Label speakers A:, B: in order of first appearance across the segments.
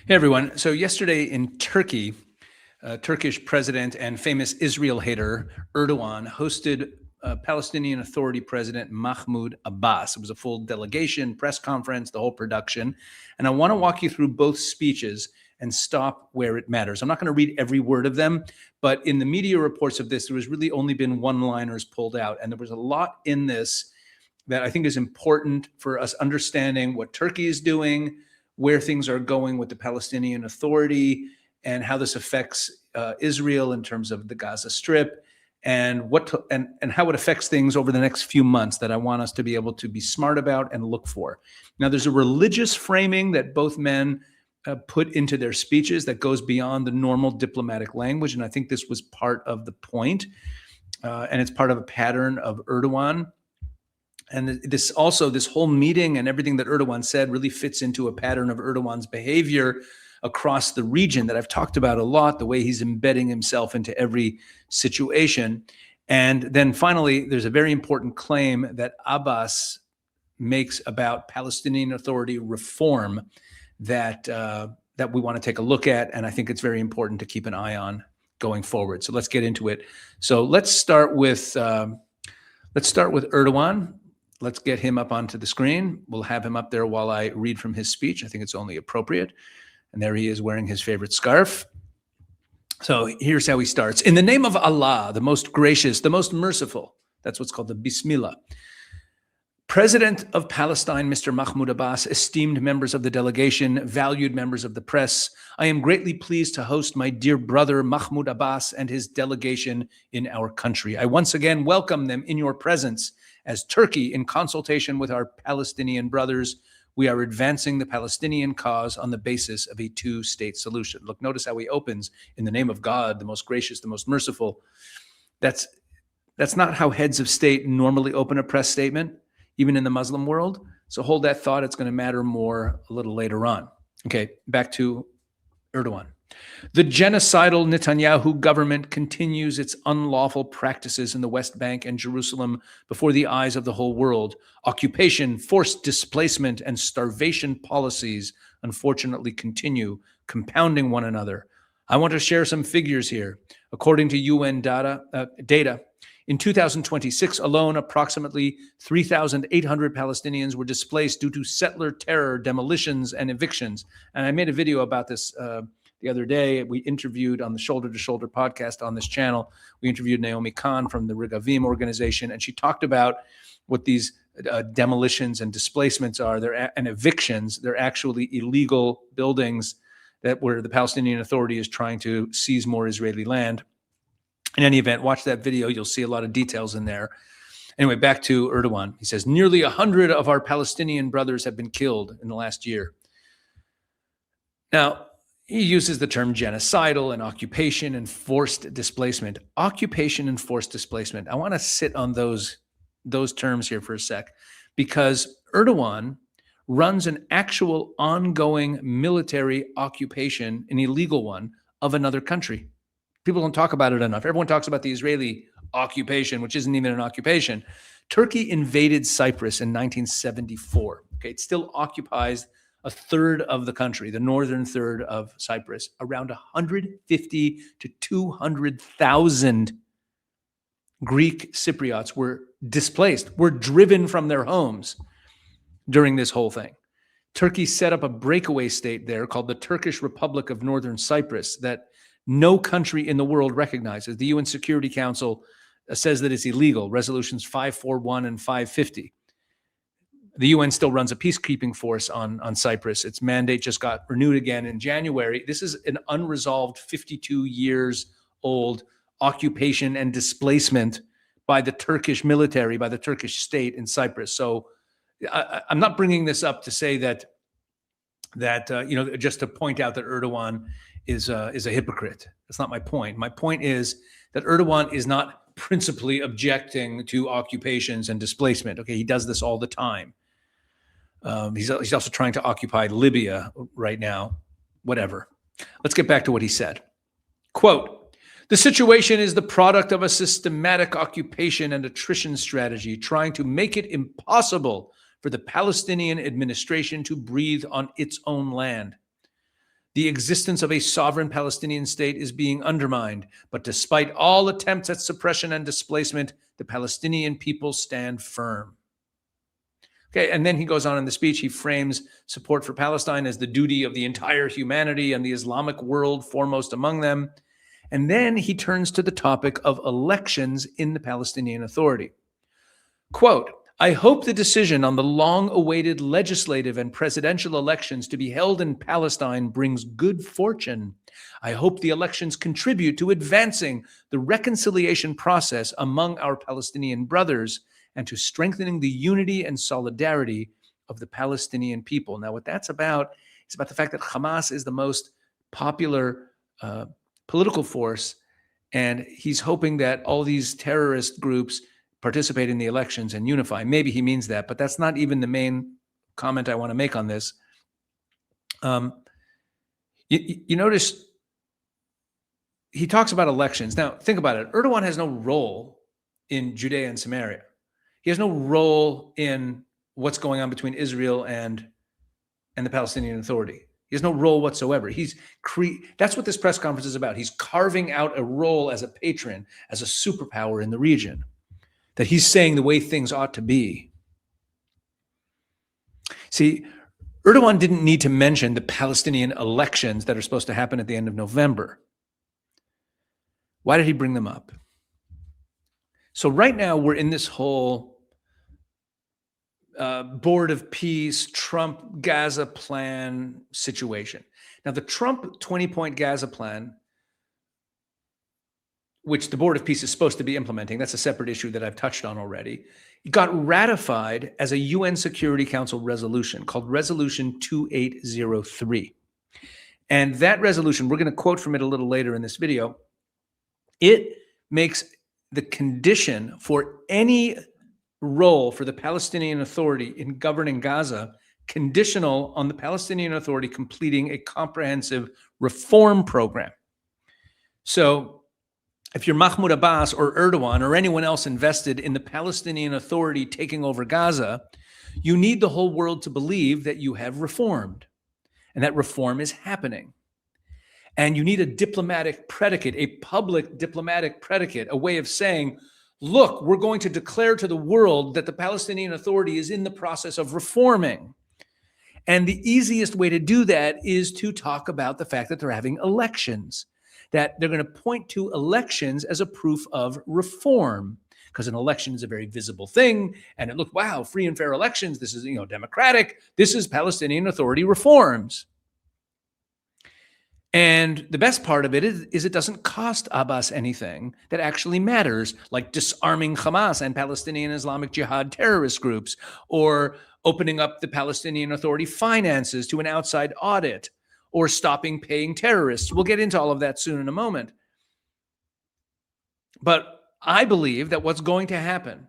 A: Hey everyone. So yesterday in Turkey, Turkish president and famous Israel hater Erdogan hosted Palestinian Authority President Mahmoud Abbas. It was a full delegation, press conference, the whole production. And I want to walk you through both speeches and stop where it matters. I'm not going to read every word of them, but in the media reports of this, there was really only been one-liners pulled out. And there was a lot in this that I think is important for us understanding what Turkey is doing, where things are going with the Palestinian Authority, and how this affects Israel in terms of the Gaza Strip, and how it affects things over the next few months that I want us to be able to be smart about and look for. Now, there's a religious framing that both men put into their speeches that goes beyond the normal diplomatic language, and I think this was part of the point, and it's part of a pattern of Erdogan. And this whole meeting and everything that Erdogan said really fits into a pattern of Erdogan's behavior across the region that I've talked about a lot, the way he's embedding himself into every situation. And then finally, there's a very important claim that Abbas makes about Palestinian Authority reform that we want to take a look at. And I think it's very important to keep an eye on going forward. So let's get into it. So let's start with Erdogan. Let's get him up onto the screen. We'll have him up there while I read from his speech. I think it's only appropriate. And there he is wearing his favorite scarf. So here's how he starts. In the name of Allah, the most gracious, the most merciful, that's what's called the Bismillah. President of Palestine, Mr. Mahmoud Abbas, esteemed members of the delegation, valued members of the press, I am greatly pleased to host my dear brother Mahmoud Abbas and his delegation in our country. I once again welcome them in your presence. As Turkey, in consultation with our Palestinian brothers, we are advancing the Palestinian cause on the basis of a two-state solution. Look, notice how he opens, in the name of God, the most gracious, the most merciful. That's not how heads of state normally open a press statement, even in the Muslim world. So hold that thought. It's going to matter more a little later on. Okay, back to Erdogan. The genocidal Netanyahu government continues its unlawful practices in the West Bank and Jerusalem before the eyes of the whole world. Occupation, forced displacement, and starvation policies unfortunately continue, compounding one another. I want to share some figures here. According to UN data, in 2026 alone, approximately 3,800 Palestinians were displaced due to settler terror, demolitions, and evictions. And I made a video about this the other day. We interviewed on the Shoulder to Shoulder podcast on this channel. We interviewed Naomi Khan from the Regavim organization, and she talked about what these demolitions and displacements are. And evictions. They're actually illegal buildings where the Palestinian Authority is trying to seize more Israeli land. In any event, watch that video. You'll see a lot of details in there. Anyway, back to Erdogan. He says, nearly 100 of our Palestinian brothers have been killed in the last year. Now, he uses the term genocidal and occupation and forced displacement. Occupation and forced displacement. I want to sit on those terms here for a sec, because Erdogan runs an actual ongoing military occupation, an illegal one, of another country. People don't talk about it enough. Everyone talks about the Israeli occupation, which isn't even an occupation. Turkey invaded Cyprus in 1974. Okay, it still occupies a third of the country, the northern third of Cyprus. Around 150 to 200,000 Greek Cypriots were displaced, were driven from their homes during this whole thing. Turkey set up a breakaway state there called the Turkish Republic of Northern Cyprus that no country in the world recognizes. The UN Security Council says that it's illegal, resolutions 541 and 550. The UN still runs a peacekeeping force on Cyprus. Its mandate just got renewed again in January. This is an unresolved 52 years old occupation and displacement by the Turkish military, by the Turkish state in Cyprus. So I'm not bringing this up to say that just to point out that Erdogan is a hypocrite. That's not my point. My point is that Erdogan is not principally objecting to occupations and displacement. Okay, he does this all the time. He's also trying to occupy Libya right now. Whatever. Let's get back to what he said. Quote, the situation is the product of a systematic occupation and attrition strategy trying to make it impossible for the Palestinian administration to breathe on its own land. The existence of a sovereign Palestinian state is being undermined. But despite all attempts at suppression and displacement, the Palestinian people stand firm. Okay, and then he goes on in the speech, he frames support for Palestine as the duty of the entire humanity and the Islamic world, foremost among them. And then he turns to the topic of elections in the Palestinian Authority. Quote, I hope the decision on the long-awaited legislative and presidential elections to be held in Palestine brings good fortune. I hope the elections contribute to advancing the reconciliation process among our Palestinian brothers and to strengthening the unity and solidarity of the Palestinian people. Now, what that's about is about the fact that Hamas is the most popular political force, and he's hoping that all these terrorist groups participate in the elections and unify. Maybe he means that, but that's not even the main comment I want to make on this. You notice he talks about elections. Now, think about it. Erdogan has no role in Judea and Samaria. He has no role in what's going on between Israel and the Palestinian Authority. He has no role whatsoever. That's what this press conference is about. He's carving out a role as a patron, as a superpower in the region, that he's saying the way things ought to be. See, Erdogan didn't need to mention the Palestinian elections that are supposed to happen at the end of November. Why did he bring them up? So right now we're in this whole Board of Peace, Trump Gaza plan situation. Now the Trump 20-point Gaza plan, which the Board of Peace is supposed to be implementing, that's a separate issue that I've touched on already, it got ratified as a UN Security Council resolution called Resolution 2803. And that resolution, we're going to quote from it a little later in this video, it makes the condition for any role for the Palestinian Authority in governing Gaza conditional on the Palestinian Authority completing a comprehensive reform program. So if you're Mahmoud Abbas or Erdogan or anyone else invested in the Palestinian Authority taking over Gaza, you need the whole world to believe that you have reformed and that reform is happening. And you need a diplomatic predicate, a public diplomatic predicate, a way of saying, look, we're going to declare to the world that the Palestinian Authority is in the process of reforming. And the easiest way to do that is to talk about the fact that they're having elections, that they're going to point to elections as a proof of reform, because an election is a very visible thing. And it looked, wow, free and fair elections. This is, democratic. This is Palestinian Authority reforms. And the best part of it is it doesn't cost Abbas anything that actually matters, like disarming Hamas and Palestinian Islamic Jihad terrorist groups, or opening up the Palestinian Authority finances to an outside audit, or stopping paying terrorists. We'll get into all of that soon in a moment. But I believe that what's going to happen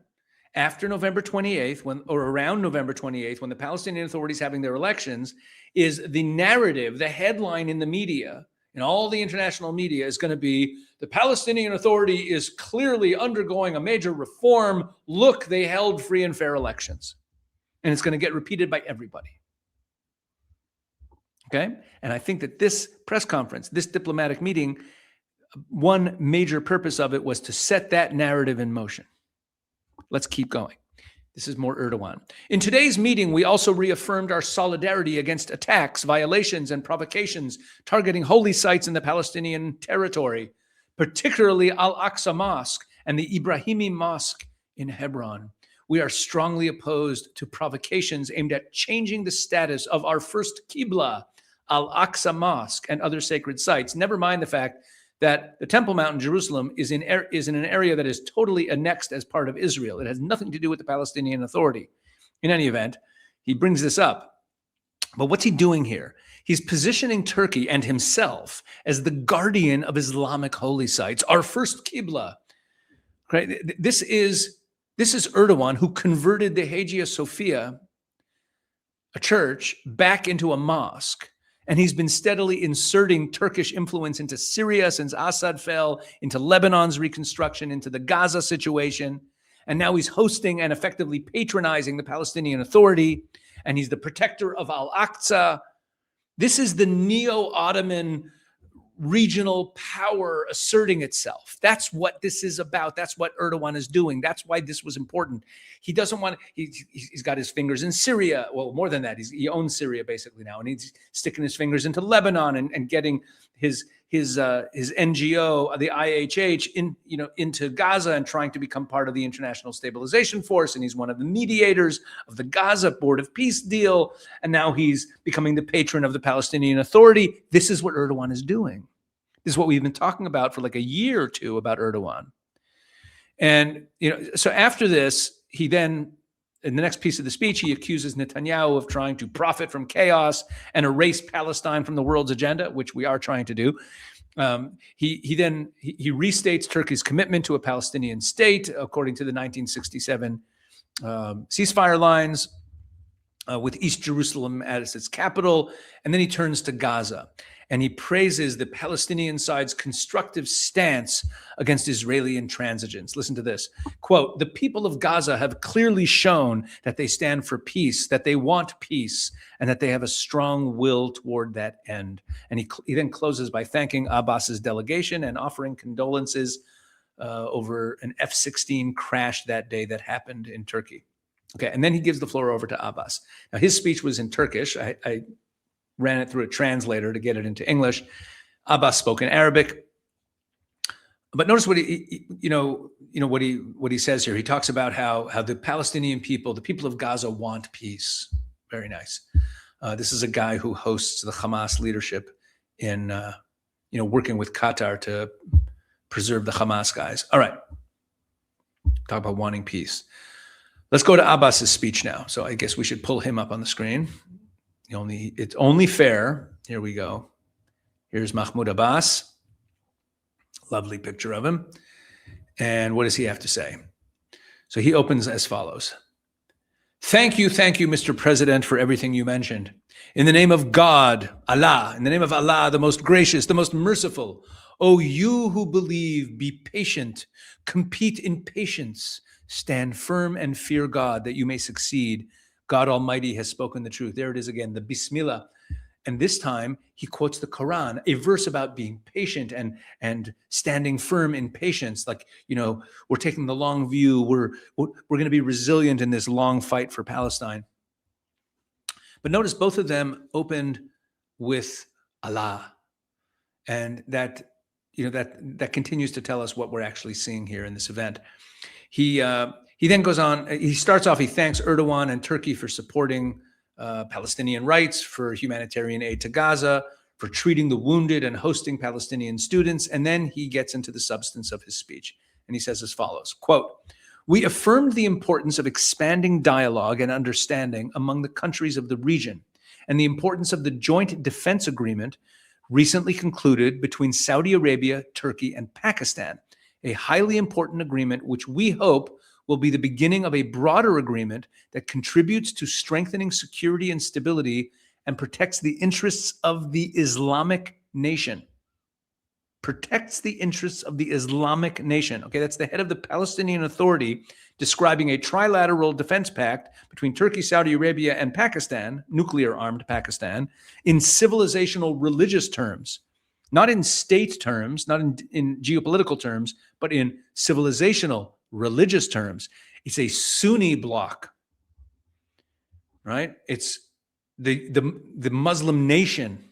A: after November 28th, around November 28th, when the Palestinian Authority is having their elections, is the narrative, the headline in the media, in all the international media, is going to be, the Palestinian Authority is clearly undergoing a major reform. Look, they held free and fair elections. And it's going to get repeated by everybody. Okay? And I think that this press conference, this diplomatic meeting, one major purpose of it was to set that narrative in motion. Let's keep going. This is more Erdogan. In today's meeting, we also reaffirmed our solidarity against attacks, violations, and provocations targeting holy sites in the Palestinian territory, particularly Al-Aqsa Mosque and the Ibrahimi Mosque in Hebron. We are strongly opposed to provocations aimed at changing the status of our first Qibla, Al-Aqsa Mosque, and other sacred sites. Never mind the fact that the Temple Mount in Jerusalem is in an area that is totally annexed as part of Israel. It has nothing to do with the Palestinian Authority. In any event, he brings this up. But what's he doing here? He's positioning Turkey and himself as the guardian of Islamic holy sites, our first Qibla. Right? This is Erdogan, who converted the Hagia Sophia, a church, back into a mosque. And he's been steadily inserting Turkish influence into Syria since Assad fell, into Lebanon's reconstruction, into the Gaza situation. And now he's hosting and effectively patronizing the Palestinian Authority. And he's the protector of Al-Aqsa. This is the neo-Ottoman regional power asserting itself. That's what this is about. That's what Erdogan is doing. That's why this was important. He doesn't want, he's got his fingers in Syria. Well, more than that, he owns Syria basically now, and he's sticking his fingers into Lebanon and getting his NGO, the IHH, into Gaza and trying to become part of the International Stabilization Force. And he's one of the mediators of the Gaza Board of Peace deal. And now he's becoming the patron of the Palestinian Authority. This is what Erdogan is doing. This is what we've been talking about for like a year or two about Erdogan. And, so after this, he then, in the next piece of the speech, he accuses Netanyahu of trying to profit from chaos and erase Palestine from the world's agenda, which we are trying to do. He restates Turkey's commitment to a Palestinian state according to the 1967 ceasefire lines, with East Jerusalem as its capital. And then he turns to Gaza and he praises the Palestinian side's constructive stance against Israeli intransigence. Listen to this. Quote, "The people of Gaza have clearly shown that they stand for peace, that they want peace, and that they have a strong will toward that end." And he then closes by thanking Abbas's delegation and offering condolences over an F-16 crash that day that happened in Turkey. Okay, and then he gives the floor over to Abbas. Now, his speech was in Turkish. I ran it through a translator to get it into English. Abbas spoke in Arabic. But notice what he says here. He talks about how the Palestinian people, the people of Gaza, want peace. Very nice. This is a guy who hosts the Hamas leadership in working with Qatar to preserve the Hamas guys. All right. Talk about wanting peace. Let's go to Abbas's speech now. So I guess we should pull him up on the screen. It's only fair. Here we go. Here's Mahmoud Abbas. Lovely picture of him. And what does he have to say? So he opens as follows. Thank you, Mr. President, for everything you mentioned. In the name of God, Allah, in the name of Allah, the most gracious, the most merciful, O you who believe, be patient, compete in patience, stand firm and fear God that you may succeed. God Almighty has spoken the truth. There it is again, the Bismillah. And this time he quotes the Quran, a verse about being patient and standing firm in patience. Like, we're taking the long view. We're going to be resilient in this long fight for Palestine. But notice both of them opened with Allah. And that continues to tell us what we're actually seeing here in this event. He then goes on, he starts off, he thanks Erdogan and Turkey for supporting Palestinian rights, for humanitarian aid to Gaza, for treating the wounded and hosting Palestinian students. And then he gets into the substance of his speech. And he says as follows, quote, "We affirmed the importance of expanding dialogue and understanding among the countries of the region and the importance of the joint defense agreement recently concluded between Saudi Arabia, Turkey, and Pakistan, a highly important agreement which we hope will be the beginning of a broader agreement that contributes to strengthening security and stability and protects the interests of the Islamic nation." Protects the interests of the Islamic nation. Okay, that's the head of the Palestinian Authority describing a trilateral defense pact between Turkey, Saudi Arabia, and Pakistan, nuclear-armed Pakistan, in civilizational religious terms. Not in state terms, not in geopolitical terms, but in civilizational religious terms. It's a Sunni bloc, right? It's the Muslim nation.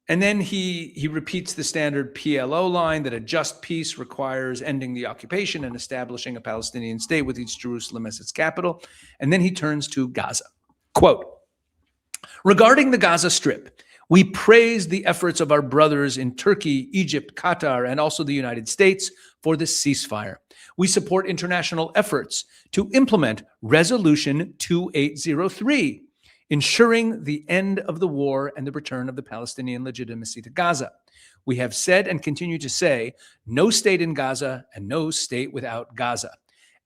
A: And then he repeats the standard PLO line that a just peace requires ending the occupation and establishing a Palestinian state with East Jerusalem as its capital. And then he turns to Gaza. Quote, "Regarding the Gaza Strip, we praise the efforts of our brothers in Turkey, Egypt, Qatar, and also the United States for the ceasefire. We support international efforts to implement Resolution 2803, ensuring the end of the war and the return of the Palestinian legitimacy to Gaza. We have said and continue to say, no state in Gaza and no state without Gaza.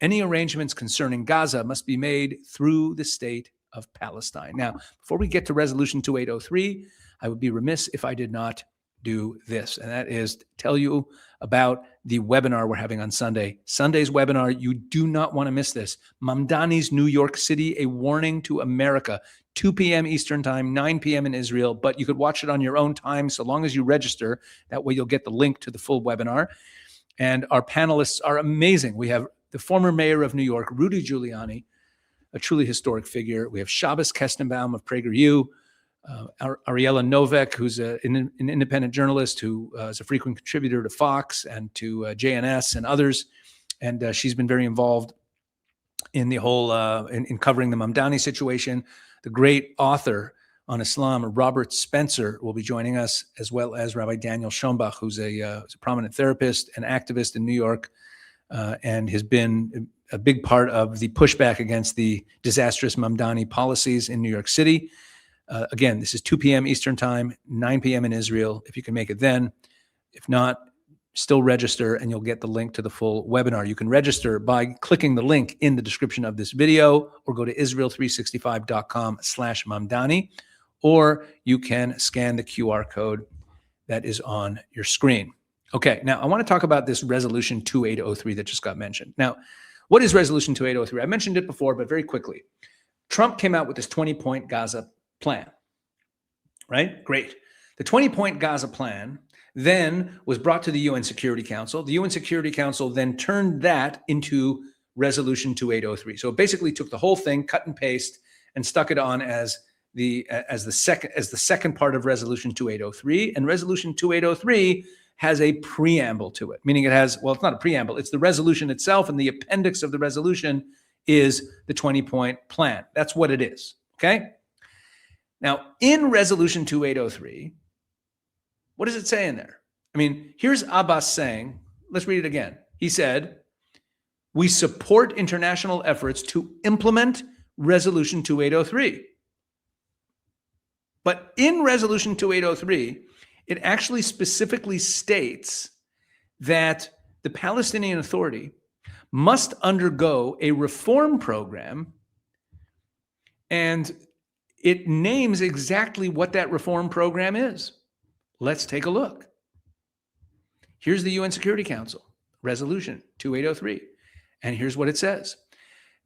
A: Any arrangements concerning Gaza must be made through the state of Palestine." Now, before we get to Resolution 2803, I would be remiss if I did not do this, and that is tell you about the webinar we're having on Sunday. Sunday's webinar, you do not want to miss this. Mamdani's New York City, a warning to America. 2 p.m. Eastern time, 9 p.m. in Israel, but you could watch it on your own time so long as you register. That way you'll get the link to the full webinar. And our panelists are amazing. We have the former mayor of New York, Rudy Giuliani, a truly historic figure. We have Shabbos Kestenbaum of PragerU, Ariella Novak, who's an independent journalist who is a frequent contributor to Fox and to JNS and others. And she's been very involved in the whole, in covering the Mamdani situation. The great author on Islam, Robert Spencer, will be joining us, as well as Rabbi Daniel Schoenbach, who's a prominent therapist and activist in New York, and has been a big part of the pushback against the disastrous Mamdani policies in New York City. Again, this is 2 p.m. Eastern time, 9 p.m. in Israel, if you can make it then. If not, still register and you'll get the link to the full webinar. You can register by clicking the link in the description of this video, or go to israel365.com/Mamdani, or you can scan the QR code that is on your screen. Okay, now I want to talk about this Resolution 2803 that just got mentioned. Now, what is Resolution 2803? I mentioned it before, but very quickly. Trump came out with this 20-point Gaza plan, right? Great. The 20-point Gaza plan then was brought to the UN Security Council. The UN Security Council then turned that into Resolution 2803. So it basically took the whole thing, cut and paste, and stuck it on as the second part of Resolution 2803. And Resolution 2803 has a preamble to it, meaning it has, well, it's not a preamble, it's the resolution itself, and the appendix of the resolution is the 20-point plan. That's what it is, okay? Now, in Resolution 2803, what does it say in there? I mean, here's Abbas saying, let's read it again. He said, we support international efforts to implement Resolution 2803. But in Resolution 2803, it actually specifically states that the Palestinian Authority must undergo a reform program, and it names exactly what that reform program is. Let's take a look. Here's the UN Security Council, Resolution 2803. And here's what it says: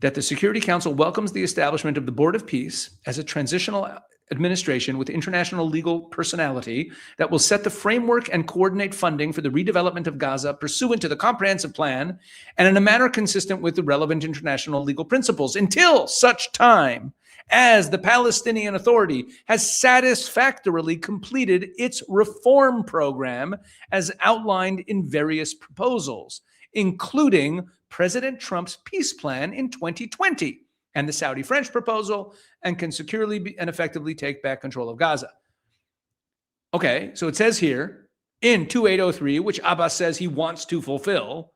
A: that the Security Council welcomes the establishment of the Board of Peace as a transitional administration with international legal personality that will set the framework and coordinate funding for the redevelopment of Gaza pursuant to the comprehensive plan and in a manner consistent with the relevant international legal principles until such time as the Palestinian Authority has satisfactorily completed its reform program as outlined in various proposals, including President Trump's peace plan in 2020 and the Saudi-French proposal, and can securely and effectively take back control of Gaza. Okay, so it says here in 2803, which Abbas says he wants to fulfill,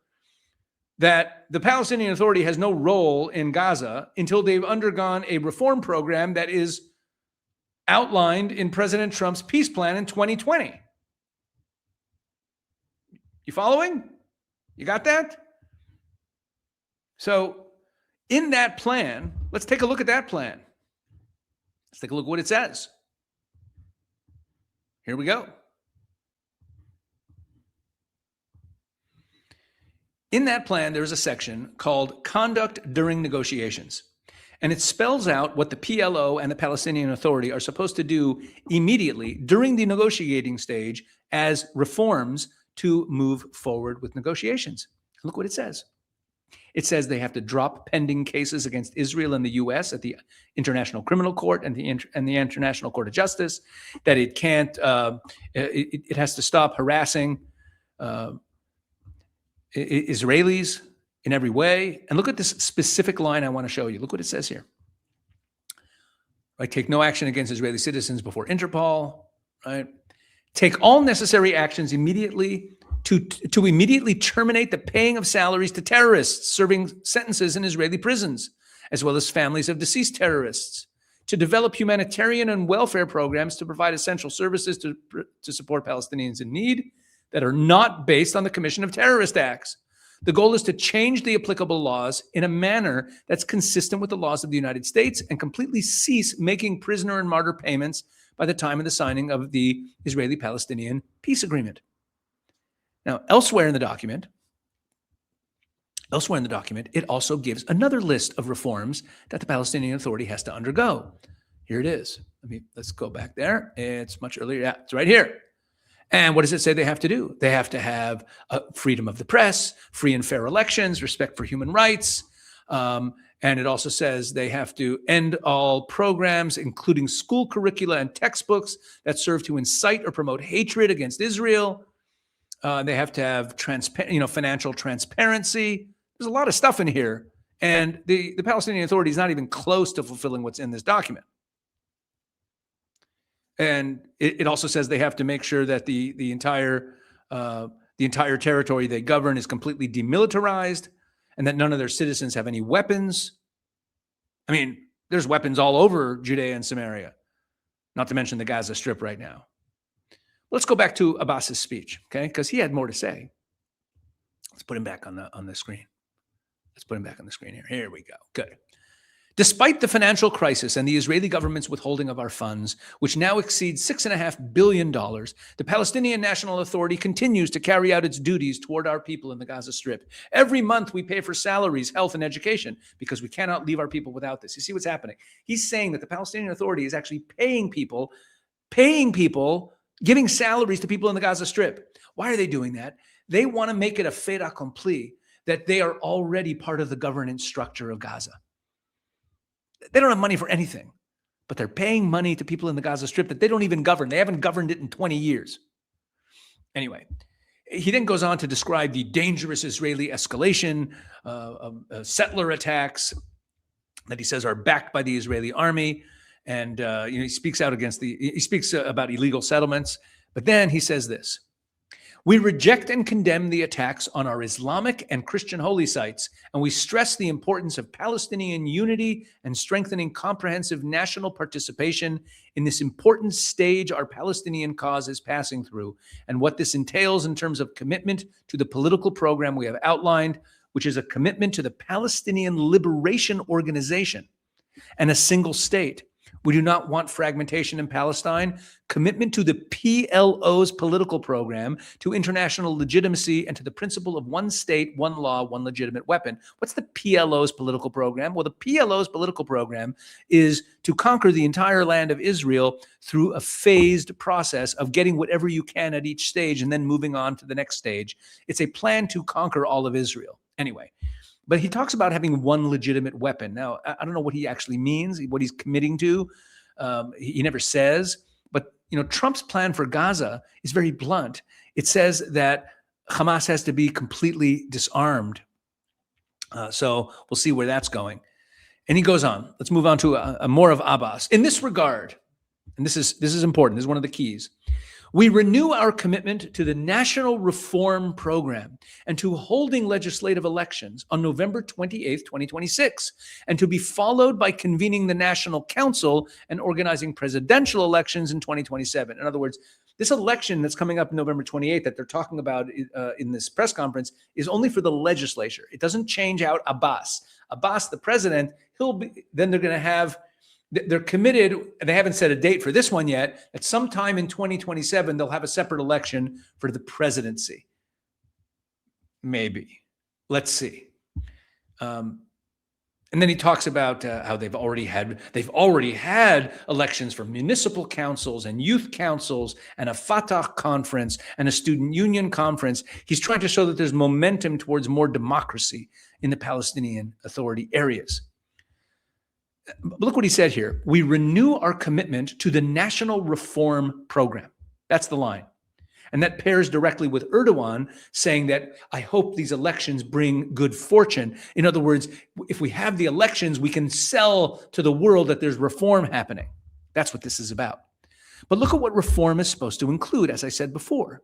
A: that the Palestinian Authority has no role in Gaza until they've undergone a reform program that is outlined in President Trump's peace plan in 2020. You following? You got that? So in that plan, let's take a look at that plan. Let's take a look at what it says. Here we go. In that plan, there's a section called Conduct During Negotiations. And it spells out what the PLO and the Palestinian Authority are supposed to do immediately during the negotiating stage as reforms to move forward with negotiations. Look what it says. It says they have to drop pending cases against Israel and the U.S. at the International Criminal Court and the International Court of Justice, that it can't, it has to stop harassing Israelis in every way. And look at this specific line I want to show you. Look what it says here. Right? Take no action against Israeli citizens before Interpol. Right? Take all necessary actions immediately to immediately terminate the paying of salaries to terrorists serving sentences in Israeli prisons, as well as families of deceased terrorists. To develop humanitarian and welfare programs to provide essential services to support Palestinians in need that are not based on the commission of terrorist acts. The goal is to change the applicable laws in a manner that's consistent with the laws of the United States and completely cease making prisoner and martyr payments by the time of the signing of the Israeli-Palestinian peace agreement. Now, elsewhere in the document, it also gives another list of reforms that the Palestinian Authority has to undergo. Here it is. Let's go back there. It's much earlier. Yeah, it's right here. And what does it say they have to do? They have to have freedom of the press, free and fair elections, respect for human rights. And it also says they have to end all programs, including school curricula and textbooks that serve to incite or promote hatred against Israel. They have to have financial transparency. There's a lot of stuff in here. And the Palestinian Authority is not even close to fulfilling what's in this document. And it also says they have to make sure that the entire territory they govern is completely demilitarized, and that none of their citizens have any weapons. I mean, there's weapons all over Judea and Samaria, not to mention the Gaza Strip right now. Let's go back to Abbas's speech, okay? Because he had more to say. Let's put him back on the screen. Let's put him back on the screen here. Here we go. Good. Despite the financial crisis and the Israeli government's withholding of our funds, which now exceeds $6.5 billion, the Palestinian National Authority continues to carry out its duties toward our people in the Gaza Strip. Every month we pay for salaries, health, and education because we cannot leave our people without this. You see what's happening? He's saying that the Palestinian Authority is actually paying people, giving salaries to people in the Gaza Strip. Why are they doing that? They want to make it a fait accompli that they are already part of the governance structure of Gaza. They don't have money for anything, but they're paying money to people in the Gaza Strip that they don't even govern. They haven't governed it in 20 years. Anyway, he then goes on to describe the dangerous Israeli escalation of settler attacks that he says are backed by the Israeli army. And he speaks out against he speaks about illegal settlements. But then he says this: we reject and condemn the attacks on our Islamic and Christian holy sites, and we stress the importance of Palestinian unity and strengthening comprehensive national participation in this important stage our Palestinian cause is passing through, and what this entails in terms of commitment to the political program we have outlined, which is a commitment to the Palestinian Liberation Organization and a single state. We do not want fragmentation in Palestine, commitment to the PLO's political program, to international legitimacy, and to the principle of one state, one law, one legitimate weapon. What's the PLO's political program? Well, the PLO's political program is to conquer the entire land of Israel through a phased process of getting whatever you can at each stage and then moving on to the next stage. It's a plan to conquer all of Israel. Anyway. But he talks about having one legitimate weapon. Now, I don't know what he actually means, what he's committing to. He never says. But, Trump's plan for Gaza is very blunt. It says that Hamas has to be completely disarmed. So we'll see where that's going. And he goes on. Let's move on to a more of Abbas. In this regard, and this is important, this is one of the keys, we renew our commitment to the National Reform Program and to holding legislative elections on November 28th, 2026, and to be followed by convening the National Council and organizing presidential elections in 2027. In other words, this election that's coming up November 28th that they're talking about in this press conference is only for the legislature. It doesn't change out Abbas. Abbas, the president, then they're going to have they're committed, and they haven't set a date for this one yet, at sometime in 2027, they'll have a separate election for the presidency. Maybe. Let's see. And then he talks about how they've already had elections for municipal councils and youth councils and a Fatah conference and a student union conference. He's trying to show that there's momentum towards more democracy in the Palestinian Authority areas. Look what he said here. We renew our commitment to the National Reform Program. That's the line. And that pairs directly with Erdogan saying that I hope these elections bring good fortune. In other words, if we have the elections, we can sell to the world that there's reform happening. That's what this is about. But look at what reform is supposed to include, as I said before.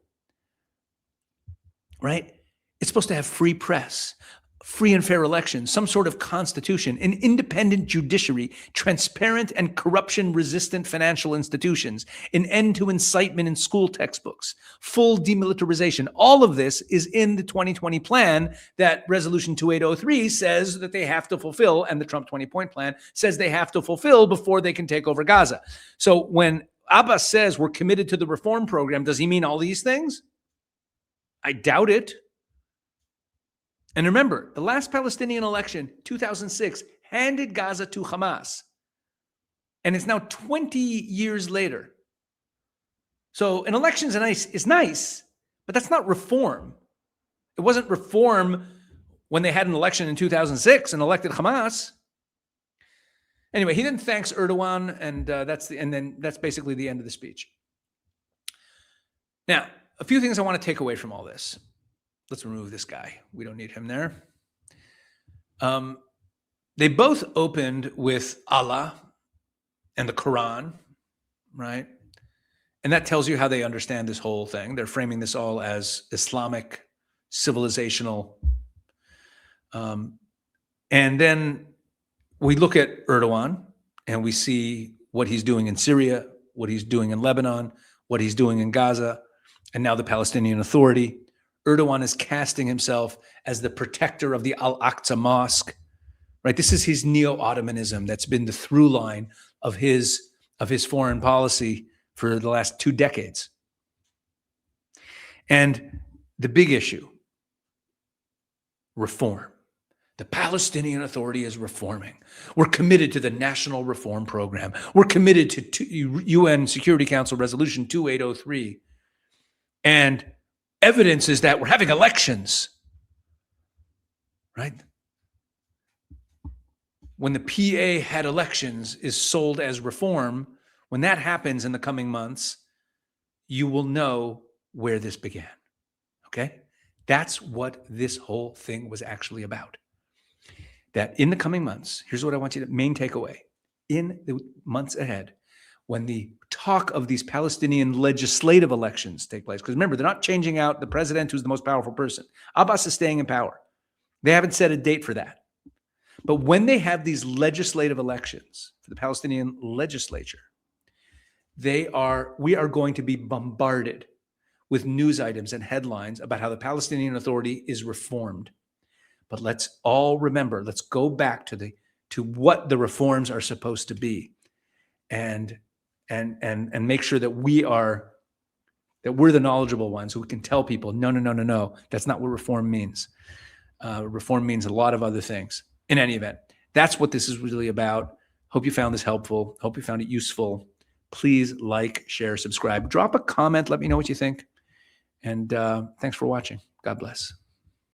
A: Right? It's supposed to have free press, free and fair elections, some sort of constitution, an independent judiciary, transparent and corruption-resistant financial institutions, an end to incitement in school textbooks, full demilitarization. All of this is in the 2020 plan that Resolution 2803 says that they have to fulfill, and the Trump 20-point plan says they have to fulfill before they can take over Gaza. So when Abbas says we're committed to the reform program, does he mean all these things? I doubt it. And remember, the last Palestinian election, 2006, handed Gaza to Hamas. And it's now 20 years later. So an election is nice, but that's not reform. It wasn't reform when they had an election in 2006 and elected Hamas. Anyway, he then thanks Erdogan, and then that's basically the end of the speech. Now, a few things I want to take away from all this. Let's remove this guy. We don't need him there. They both opened with Allah and the Quran, right? And that tells you how they understand this whole thing. They're framing this all as Islamic, civilizational. And then we look at Erdogan and we see what he's doing in Syria, what he's doing in Lebanon, what he's doing in Gaza, and now the Palestinian Authority. Erdogan is casting himself as the protector of the Al-Aqsa Mosque, right? This is his neo-Ottomanism that's been the through line of his foreign policy for the last 2 decades. And the big issue, reform. The Palestinian Authority is reforming. We're committed to the National Reform Program. We're committed to UN Security Council Resolution 2803. And evidence is that we're having elections, right? When the PA had elections is sold as reform. When that happens in the coming months, you will know where this began, okay? That's what this whole thing was actually about. That in the coming months, here's what I want you to main takeaway. In the months ahead, when the talk of these Palestinian legislative elections take place, because remember, they're not changing out the president who's the most powerful person. Abbas is staying in power. They haven't set a date for that. But when they have these legislative elections for the Palestinian legislature, we are going to be bombarded with news items and headlines about how the Palestinian Authority is reformed. But let's all remember, let's go back to what the reforms are supposed to be, and make sure that we're the knowledgeable ones who can tell people, no, that's not what reform means. Reform means a lot of other things. In any event, that's what this is really about. Hope you found this helpful. Hope you found it useful. Please like, share, subscribe. Drop a comment. Let me know what you think. And thanks for watching. God bless.